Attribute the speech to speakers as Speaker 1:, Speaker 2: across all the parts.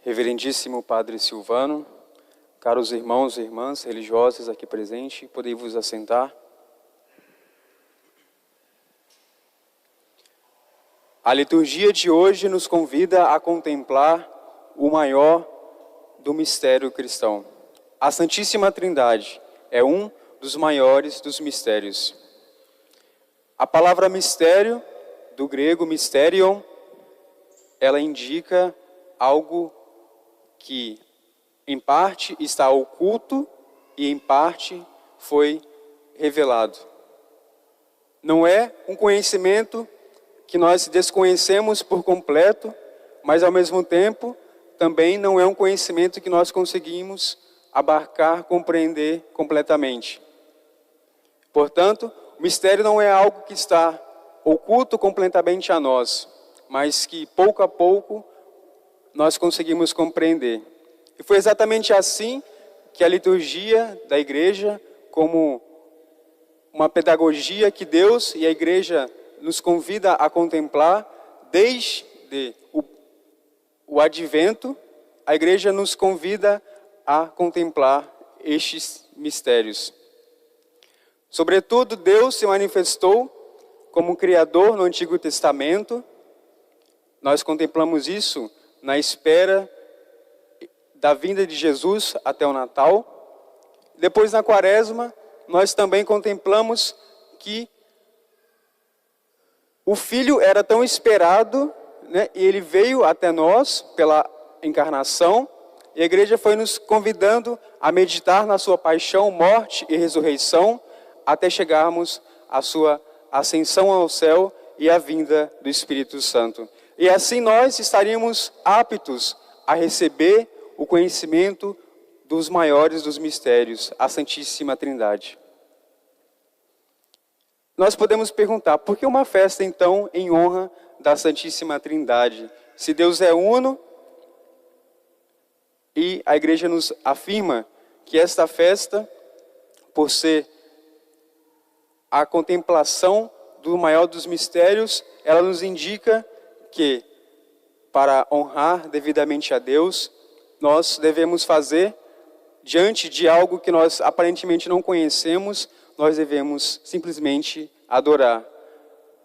Speaker 1: Reverendíssimo Padre Silvano, caros irmãos e irmãs religiosas aqui presentes, podem vos assentar. A liturgia de hoje nos convida a contemplar o maior do mistério cristão. A Santíssima Trindade é um dos maiores dos mistérios. A palavra mistério, do grego mysterion, ela indica algo que em parte está oculto e em parte foi revelado. Não é um conhecimento que nós desconhecemos por completo, mas ao mesmo tempo também não é um conhecimento que nós conseguimos abarcar, compreender completamente. Portanto, o mistério não é algo que está oculto completamente a nós, mas que pouco a pouco nós conseguimos compreender. E foi exatamente assim que a liturgia da igreja, como uma pedagogia que Deus e a igreja nos convida a contemplar, desde o advento, a igreja nos convida a contemplar estes mistérios. Sobretudo, Deus se manifestou como Criador no Antigo Testamento. Nós contemplamos isso na espera da vinda de Jesus até o Natal. Depois, na Quaresma, nós também contemplamos que o Filho era tão esperado, né, e ele veio até nós pela encarnação, e a igreja foi nos convidando a meditar na sua paixão, morte e ressurreição, até chegarmos à sua ascensão ao céu e à vinda do Espírito Santo. E assim nós estaríamos aptos a receber o conhecimento dos maiores dos mistérios, a Santíssima Trindade. Nós podemos perguntar, por que uma festa então em honra da Santíssima Trindade? Se Deus é uno, e a igreja nos afirma que esta festa, por ser a contemplação do maior dos mistérios, ela nos indica que, para honrar devidamente a Deus, nós devemos fazer, diante de algo que nós aparentemente não conhecemos, nós devemos simplesmente adorar.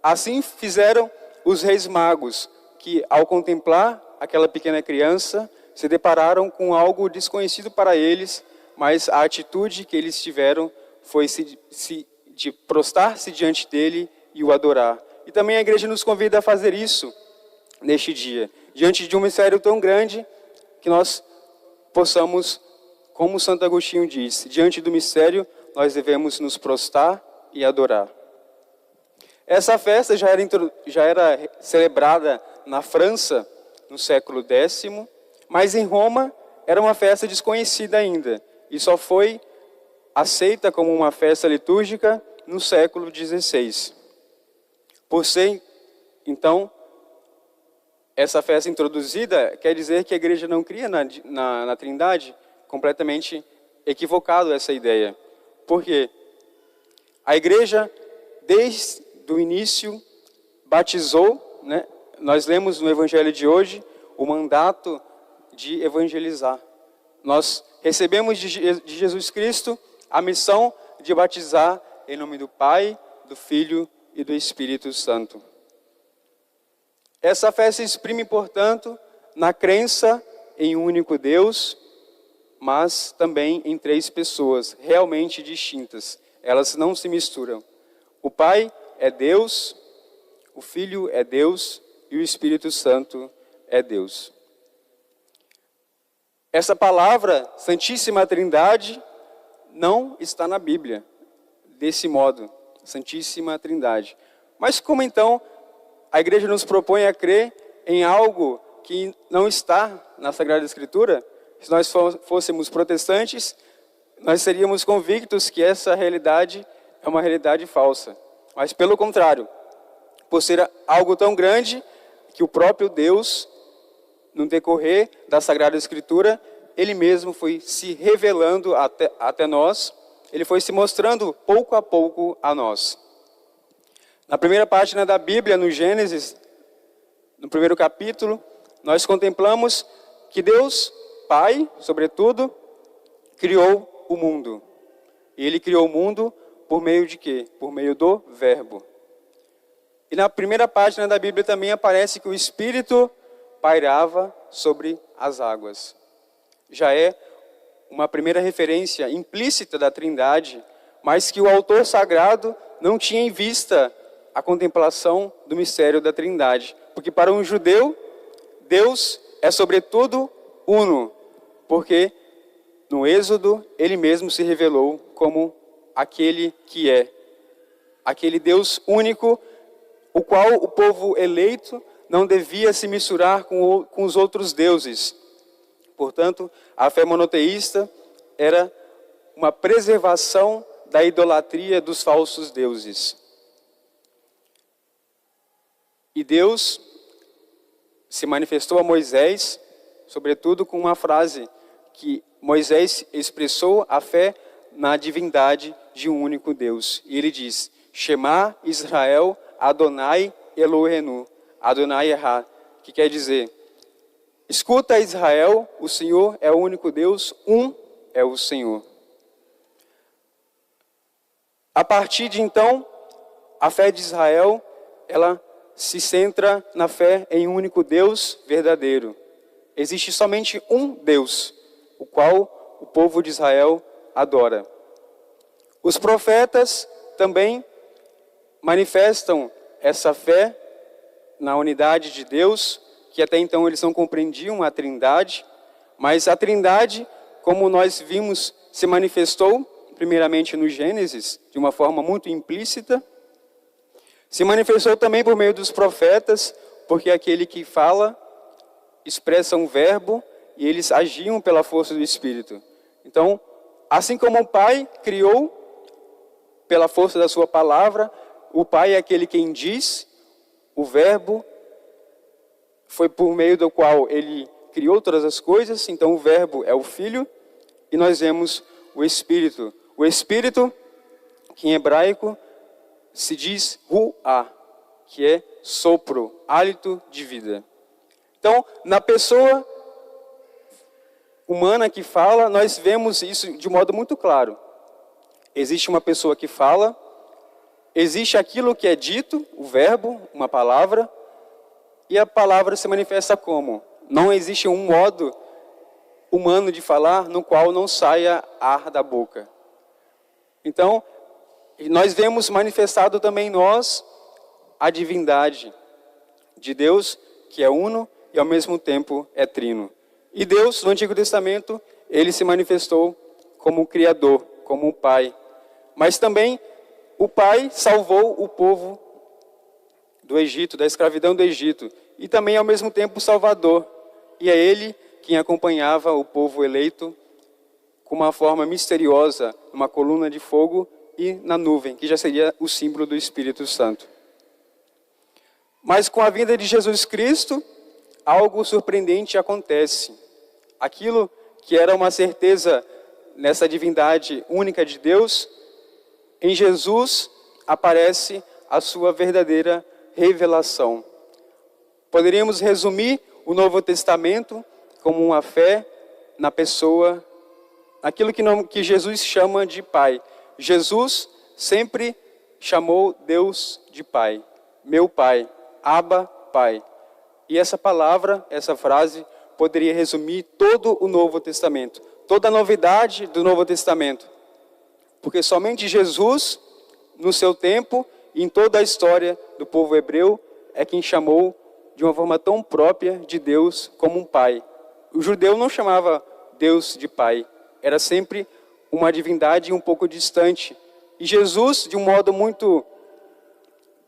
Speaker 1: Assim fizeram os reis magos, que ao contemplar aquela pequena criança, se depararam com algo desconhecido para eles, mas a atitude que eles tiveram foi de prostrar-se diante dele e o adorar. E também a igreja nos convida a fazer isso neste dia, diante de um mistério tão grande, que nós possamos, como Santo Agostinho diz, diante do mistério nós devemos nos prostrar e adorar. Essa festa já era celebrada na França no século X, mas em Roma era uma festa desconhecida ainda, e só foi aceita como uma festa litúrgica no século XVI. Por ser, então, essa festa introduzida, quer dizer que a igreja não cria na Trindade, completamente equivocado essa ideia. Por quê? A igreja, desde o início, batizou, né? Nós lemos no Evangelho de hoje o mandato de evangelizar. Nós recebemos de Jesus Cristo a missão de batizar em nome do Pai, do Filho e do Espírito Santo. Essa festa exprime, portanto, na crença em um único Deus, mas também em três pessoas realmente distintas. Elas não se misturam. O Pai é Deus, o Filho é Deus e o Espírito Santo é Deus. Essa palavra, Santíssima Trindade, não está na Bíblia, desse modo, Santíssima Trindade. Mas como então a igreja nos propõe a crer em algo que não está na Sagrada Escritura? Se nós fôssemos protestantes, nós seríamos convictos que essa realidade é uma realidade falsa. Mas pelo contrário, por ser algo tão grande que o próprio Deus, no decorrer da Sagrada Escritura, Ele mesmo foi se revelando até nós, Ele foi se mostrando pouco a pouco a nós. Na primeira página da Bíblia, no Gênesis, no primeiro capítulo, nós contemplamos que Deus, Pai, sobretudo, criou o mundo. E Ele criou o mundo por meio de quê? Por meio do Verbo. E na primeira página da Bíblia também aparece que o Espírito pairava sobre as águas. Já é uma primeira referência implícita da Trindade, mas que o autor sagrado não tinha em vista a contemplação do mistério da Trindade. Porque para um judeu, Deus é sobretudo uno, porque no Êxodo ele mesmo se revelou como aquele que é, aquele Deus único, o qual o povo eleito não devia se misturar com os outros deuses. Portanto, a fé monoteísta era uma preservação da idolatria dos falsos deuses. E Deus se manifestou a Moisés, sobretudo com uma frase que Moisés expressou a fé na divindade de um único Deus. E ele diz: Shema Israel Adonai Elohenu, Adonai Erá, que quer dizer: escuta Israel, o Senhor é o único Deus, um é o Senhor. A partir de então, a fé de Israel, ela se centra na fé em um único Deus verdadeiro. Existe somente um Deus, o qual o povo de Israel adora. Os profetas também manifestam essa fé na unidade de Deus, que até então eles não compreendiam a Trindade, mas a Trindade, como nós vimos, se manifestou primeiramente no Gênesis, de uma forma muito implícita. Se manifestou também por meio dos profetas, porque aquele que fala expressa um verbo e eles agiam pela força do Espírito. Então, assim como o Pai criou pela força da sua palavra, o Pai é aquele quem diz, o verbo foi por meio do qual ele criou todas as coisas, então o verbo é o Filho, e nós vemos o Espírito. O Espírito, que em hebraico se diz ruá, que é sopro, hálito de vida. Então, na pessoa humana que fala, nós vemos isso de modo muito claro. Existe uma pessoa que fala, existe aquilo que é dito, o verbo, uma palavra, e a palavra se manifesta como? Não existe um modo humano de falar no qual não saia ar da boca. Então, nós vemos manifestado também em nós a divindade de Deus, que é uno e ao mesmo tempo é trino. E Deus, no Antigo Testamento, ele se manifestou como o Criador, como o Pai. Mas também o Pai salvou o povo do Egito, da escravidão do Egito. E também ao mesmo tempo o Salvador. E é ele quem acompanhava o povo eleito com uma forma misteriosa, uma coluna de fogo e na nuvem, que já seria o símbolo do Espírito Santo. Mas com a vinda de Jesus Cristo, algo surpreendente acontece. Aquilo que era uma certeza nessa divindade única de Deus, em Jesus aparece a sua verdadeira revelação. Poderíamos resumir o Novo Testamento como uma fé na pessoa, naquilo que Jesus chama de Pai. Jesus sempre chamou Deus de Pai. Meu Pai, Abba, Pai. E essa palavra, essa frase, poderia resumir todo o Novo Testamento. Toda a novidade do Novo Testamento. Porque somente Jesus, no seu tempo e em toda a história do povo hebreu, é quem chamou de uma forma tão própria de Deus como um Pai. O judeu não chamava Deus de Pai. Era sempre uma divindade um pouco distante. E Jesus, de um modo muito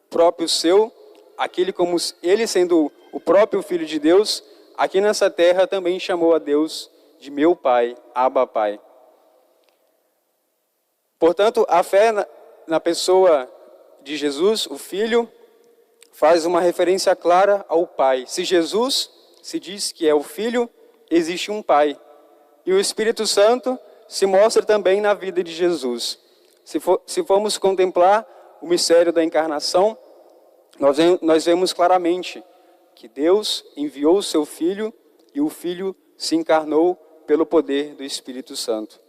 Speaker 1: próprio seu, aquele como ele sendo o próprio Filho de Deus, aqui nessa terra também chamou a Deus de meu Pai, Abba Pai. Portanto, a fé na pessoa de Jesus, o Filho, faz uma referência clara ao Pai. Se Jesus se diz que é o Filho, existe um Pai. E o Espírito Santo se mostra também na vida de Jesus. Se formos contemplar o mistério da encarnação, nós vemos claramente que Deus enviou o seu Filho e o Filho se encarnou pelo poder do Espírito Santo.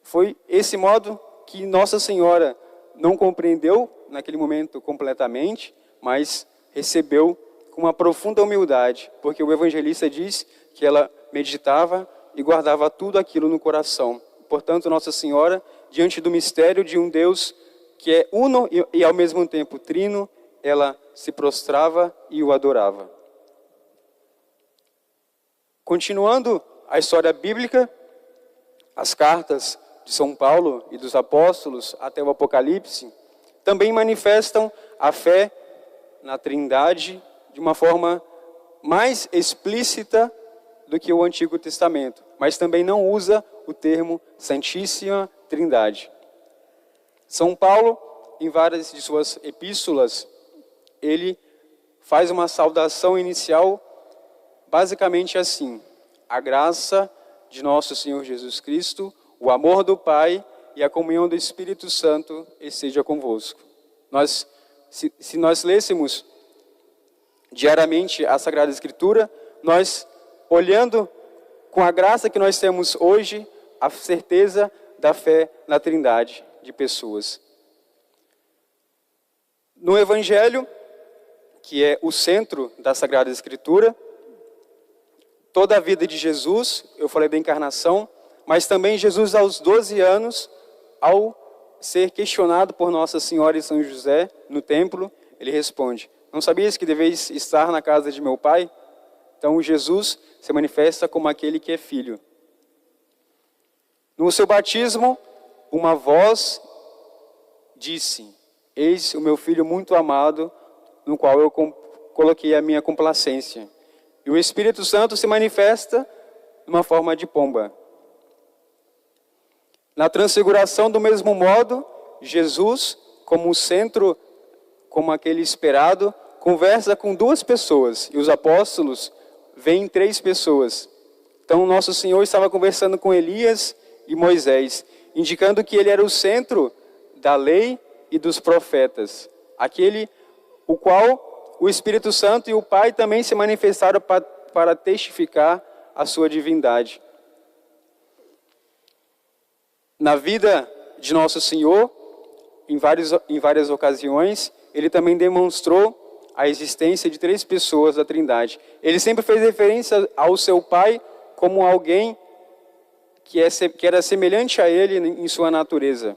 Speaker 1: Foi esse modo que Nossa Senhora não compreendeu naquele momento completamente, mas recebeu com uma profunda humildade, porque o evangelista diz que ela meditava e guardava tudo aquilo no coração. Portanto, Nossa Senhora, diante do mistério de um Deus que é uno e ao mesmo tempo trino, ela se prostrava e o adorava. Continuando a história bíblica, as cartas de São Paulo e dos apóstolos até o Apocalipse também manifestam a fé na Trindade de uma forma mais explícita do que o Antigo Testamento, mas também não usa o termo Santíssima Trindade. São Paulo, em várias de suas epístolas, ele faz uma saudação inicial basicamente assim: a graça de nosso Senhor Jesus Cristo, o amor do Pai e a comunhão do Espírito Santo esteja convosco. Se nós lêssemos diariamente a Sagrada Escritura, nós, olhando com a graça que nós temos hoje, a certeza da fé na Trindade de pessoas. No Evangelho, que é o centro da Sagrada Escritura, toda a vida de Jesus, eu falei da encarnação, mas também Jesus aos 12 anos, ao ser questionado por Nossa Senhora e São José no templo, ele responde: não sabias que deveis estar na casa de meu Pai? Então Jesus se manifesta como aquele que é filho. No seu batismo, uma voz disse: eis o meu filho muito amado, no qual eu coloquei a minha complacência. E o Espírito Santo se manifesta numa forma de pomba. Na transfiguração, do mesmo modo, Jesus, como o centro, como aquele esperado, conversa com 2 pessoas, e os apóstolos veem 3 pessoas. Então, Nosso Senhor estava conversando com Elias e Moisés, indicando que ele era o centro da lei e dos profetas, aquele o qual o Espírito Santo e o Pai também se manifestaram para testificar a sua divindade. Na vida de Nosso Senhor, em várias ocasiões, ele também demonstrou a existência de 3 pessoas da Trindade. Ele sempre fez referência ao seu Pai como alguém que era semelhante a ele em sua natureza.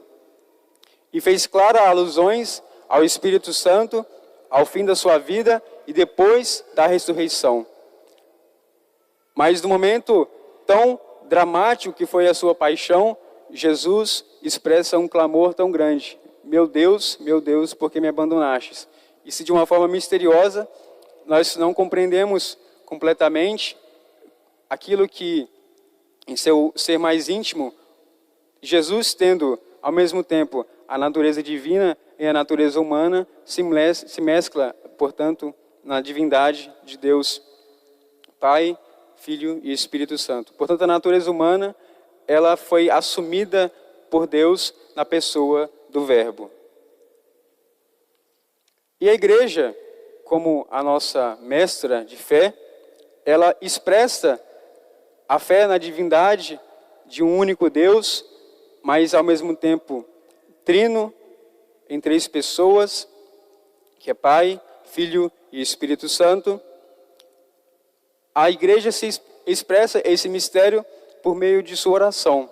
Speaker 1: E fez claras alusões ao Espírito Santo, ao fim da sua vida e depois da ressurreição. Mas no momento tão dramático que foi a sua paixão, Jesus expressa um clamor tão grande: meu Deus, por que me abandonastes? E se de uma forma misteriosa nós não compreendemos completamente aquilo que, em seu ser mais íntimo, Jesus, tendo ao mesmo tempo a natureza divina e a natureza humana, se mescla, portanto, na divindade de Deus, Pai, Filho e Espírito Santo. Portanto, a natureza humana, ela foi assumida por Deus na pessoa do Verbo. E a igreja, como a nossa mestra de fé, ela expressa a fé na divindade de um único Deus, mas ao mesmo tempo trino, em 3 pessoas, que é Pai, Filho e Espírito Santo. A igreja se expressa esse mistério por meio de sua oração.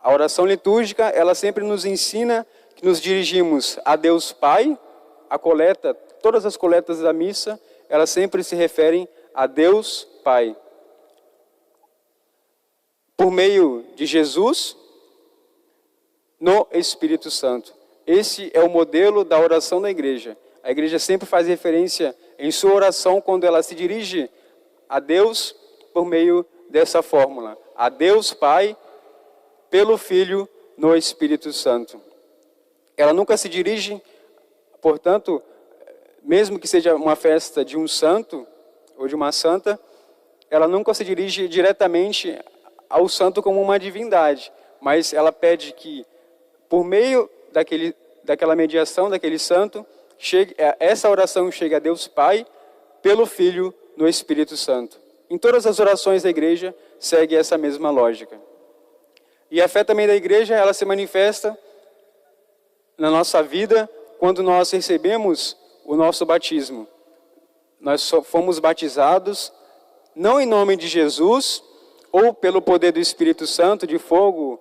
Speaker 1: A oração litúrgica, ela sempre nos ensina que nos dirigimos a Deus Pai. A coleta, todas as coletas da missa, elas sempre se referem a Deus Pai. Por meio de Jesus, no Espírito Santo. Esse é o modelo da oração da igreja. A igreja sempre faz referência em sua oração, quando ela se dirige a Deus, por meio dessa fórmula: a Deus Pai, pelo Filho, no Espírito Santo. Ela nunca se dirige, portanto, mesmo que seja uma festa de um santo ou de uma santa, ela nunca se dirige diretamente ao santo como uma divindade, mas ela pede que, por meio daquela mediação daquele santo, essa oração chegue a Deus Pai, pelo Filho, no Espírito Santo. Em todas as orações da igreja segue essa mesma lógica. E a fé também da igreja, ela se manifesta na nossa vida quando nós recebemos o nosso batismo. Nós só fomos batizados não em nome de Jesus ou pelo poder do Espírito Santo de fogo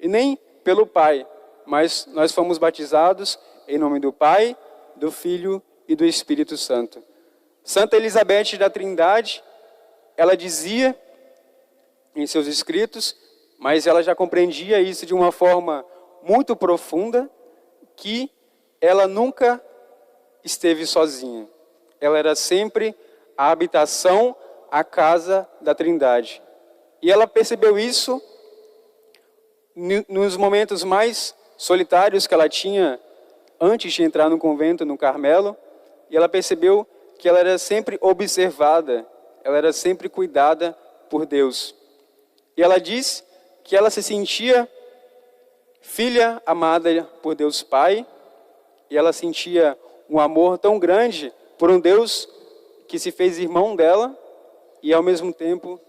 Speaker 1: e nem pelo Pai, mas nós fomos batizados em nome do Pai, do Filho e do Espírito Santo. Santa Elizabeth da Trindade, ela dizia em seus escritos, mas ela já compreendia isso de uma forma muito profunda, que ela nunca esteve sozinha. Ela era sempre a habitação, a casa da Trindade. E ela percebeu isso nos momentos mais solitários que ela tinha antes de entrar no convento, no Carmelo. E ela percebeu que ela era sempre observada, ela era sempre cuidada por Deus. E ela diz que ela se sentia filha amada por Deus Pai, e ela sentia um amor tão grande por um Deus que se fez irmão dela, e ao mesmo tempo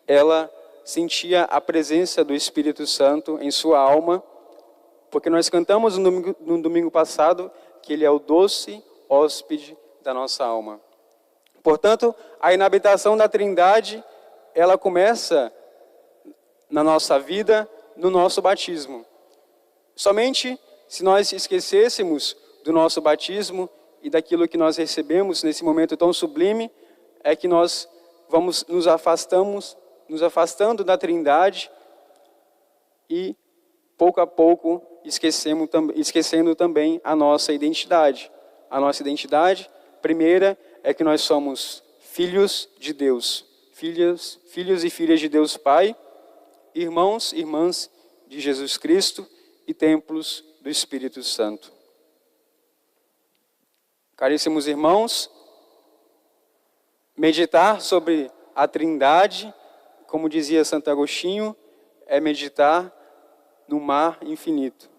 Speaker 1: ela sentia a presença do Espírito Santo em sua alma, porque nós cantamos no domingo passado que ele é o doce hóspede da nossa alma. Portanto, a inabitação da Trindade, ela começa na nossa vida, no nosso batismo. Somente se nós esquecêssemos do nosso batismo e daquilo que nós recebemos nesse momento tão sublime, é que nós vamos nos afastando da Trindade e, pouco a pouco, esquecendo também a nossa identidade. A nossa identidade, primeira, é que nós somos filhos de Deus, filhos e filhas de Deus Pai, irmãos e irmãs de Jesus Cristo e templos do Espírito Santo. Caríssimos irmãos, meditar sobre a Trindade, como dizia Santo Agostinho, é meditar no mar infinito.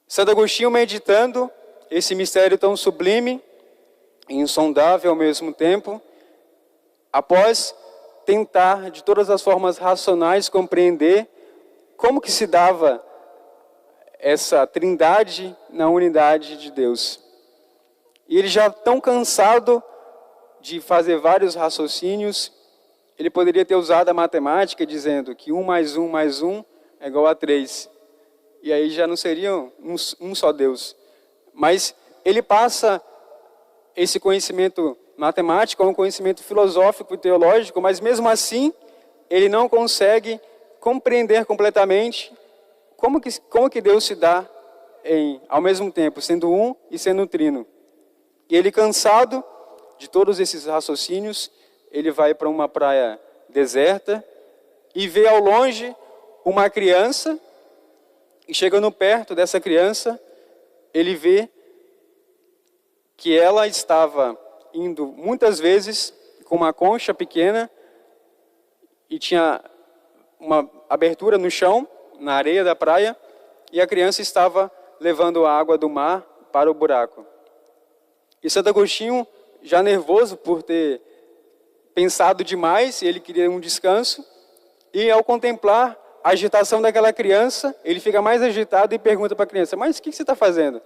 Speaker 1: Santo Agostinho, meditando esse mistério tão sublime e insondável ao mesmo tempo, após tentar de todas as formas racionais compreender como que se dava essa Trindade na unidade de Deus. E ele já tão cansado de fazer vários raciocínios, ele poderia ter usado a matemática dizendo que 1 mais 1 mais 1 é igual a 3. E aí já não seria um só Deus. Mas ele passa esse conhecimento matemático a um conhecimento filosófico e teológico, mas mesmo assim ele não consegue compreender completamente como que Deus se dá ao mesmo tempo, sendo um e sendo trino. E ele, cansado de todos esses raciocínios, ele vai para uma praia deserta e vê ao longe uma criança, e chegando perto dessa criança, ele vê que ela estava indo muitas vezes com uma concha pequena e tinha uma abertura no chão, na areia da praia, e a criança estava levando a água do mar para o buraco. E Santo Agostinho, já nervoso por ter pensado demais, ele queria um descanso, e ao contemplar a agitação daquela criança, ele fica mais agitado e pergunta para a criança: mas o que você está fazendo?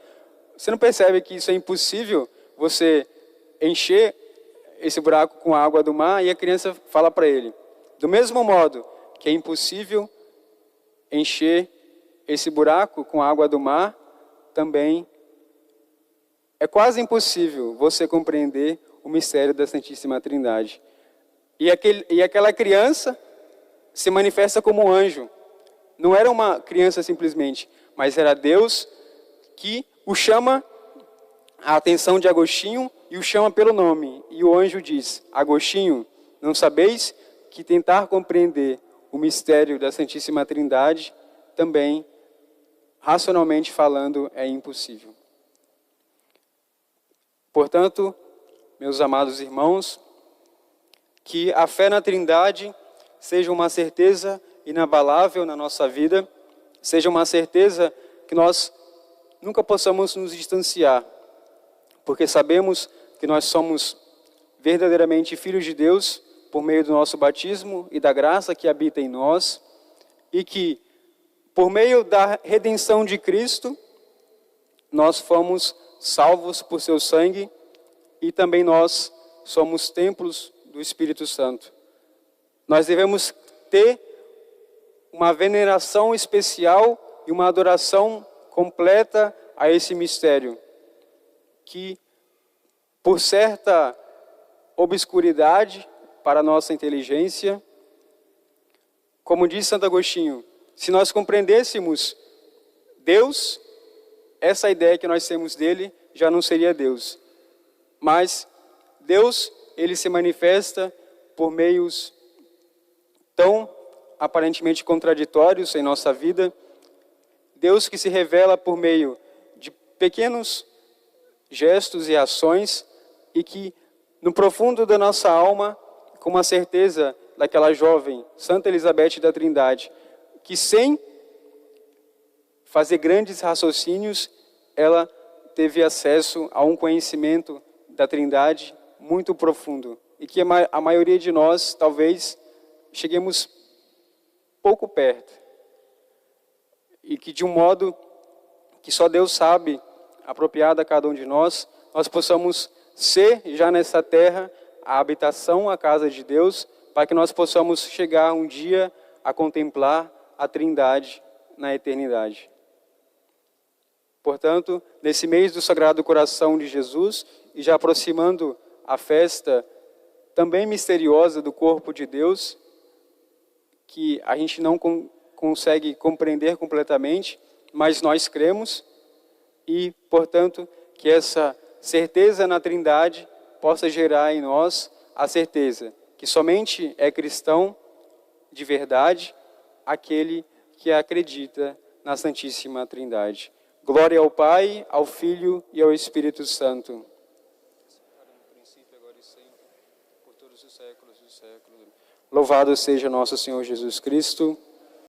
Speaker 1: Você não percebe que isso é impossível, você encher esse buraco com a água do mar? E a criança fala para ele: do mesmo modo que é impossível encher esse buraco com a água do mar, também é quase impossível você compreender o mistério da Santíssima Trindade. E aquela criança se manifesta como um anjo. Não era uma criança simplesmente, mas era Deus que o chama a atenção de Agostinho e o chama pelo nome. E o anjo diz: Agostinho, não sabeis que tentar compreender o mistério da Santíssima Trindade também, racionalmente falando, é impossível. Portanto, meus amados irmãos, que a fé na Trindade seja uma certeza inabalável na nossa vida, seja uma certeza que nós nunca possamos nos distanciar, porque sabemos que nós somos verdadeiramente filhos de Deus por meio do nosso batismo e da graça que habita em nós, e que, por meio da redenção de Cristo, nós fomos salvos por seu sangue e também nós somos templos do Espírito Santo. Nós devemos ter uma veneração especial e uma adoração completa a esse mistério, que, por certa obscuridade para a nossa inteligência, como diz Santo Agostinho, se nós compreendêssemos Deus, essa ideia que nós temos dele já não seria Deus. Mas Deus, ele se manifesta por meios tão aparentemente contraditórios em nossa vida. Deus que se revela por meio de pequenos gestos e ações e que, no profundo da nossa alma, com uma certeza daquela jovem, Santa Elizabeth da Trindade, que sem fazer grandes raciocínios, ela teve acesso a um conhecimento da Trindade muito profundo. E que a maioria de nós, talvez, cheguemos pouco perto. E que de um modo que só Deus sabe, apropriado a cada um de nós, nós possamos ser, já nessa terra, a habitação, a casa de Deus, para que nós possamos chegar um dia a contemplar a Trindade na eternidade. Portanto, nesse mês do Sagrado Coração de Jesus, e já aproximando a festa também misteriosa do corpo de Deus, que a gente não consegue compreender completamente, mas nós cremos, e, portanto, que essa certeza na Trindade possa gerar em nós a certeza que somente é cristão de verdade aquele que acredita na Santíssima Trindade. Glória ao Pai, ao Filho e ao Espírito Santo. No princípio, agora e sempre, por todos os séculos dos séculos. Louvado seja nosso Senhor Jesus Cristo.